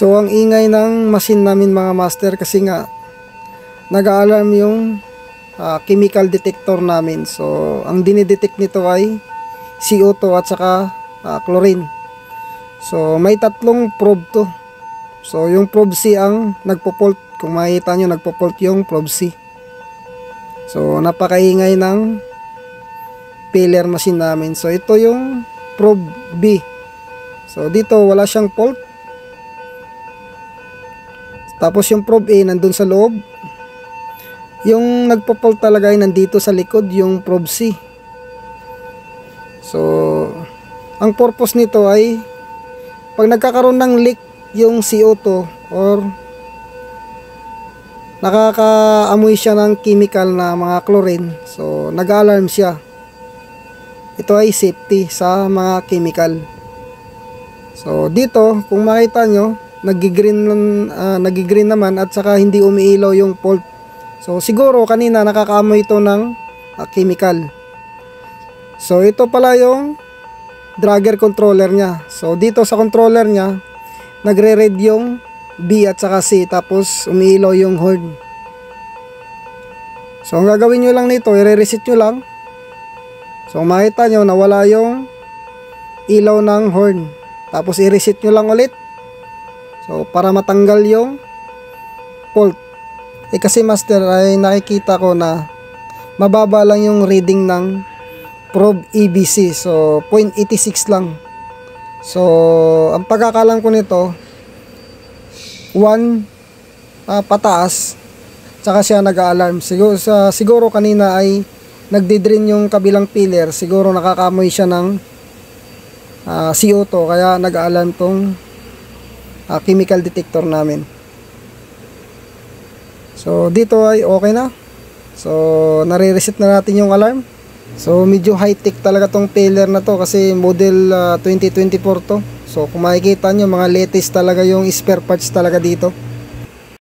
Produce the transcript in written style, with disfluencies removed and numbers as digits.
So ang ingay ng machine namin mga master kasi nga nag-a-alarm yung chemical detector namin. So ang dinidetect nito ay CO2 at saka chlorine. So may tatlong probe to. So yung probe C ang nagpo-fault. Kung makikita nyo, nagpo-fault yung probe C. So napakaingay ng failure machine namin. So ito yung probe B. So dito wala siyang fault. Tapos yung probe A nandun sa loob. Yung nagpo-fault talaga ay nandito sa likod, yung probe C. So ang purpose nito ay pag nagkakaroon ng leak yung CO2 or nakakaamoy siya ng chemical na mga chlorine, so nag-alarm siya. Ito ay safety sa mga chemical. So dito kung makita nyo, nagigreen naman at saka hindi umiilaw yung fault. So siguro kanina nakakaamoy ito ng chemical. So ito pala yung dragger controller niya. So dito sa controller niya nagre-read yung B at saka C, tapos umiilaw yung horn. So ang gagawin nyo lang nito, i-reset nyo lang. So makita nyo nawala yung ilaw ng horn, tapos i-reset nyo lang ulit. So para matanggal yung fault. Kasi master ay nakikita ko na mababa lang yung reading ng probe EBC. So 0.86 lang. So ang pagkakalam ko nito 1 pataas, tsaka siya nag-a-alarm. Siguro kanina ay nagdi-drain yung kabilang pillar. Siguro nakakamoy siya ng CO2 kaya nag-a-alarm tong chemical detector namin. So dito ay okay na. So nare-reset na natin yung alarm. So medyo high-tech talaga tong pillar na to kasi model 2024 to. So kung makikita nyo, mga latest talaga yung spare parts talaga dito.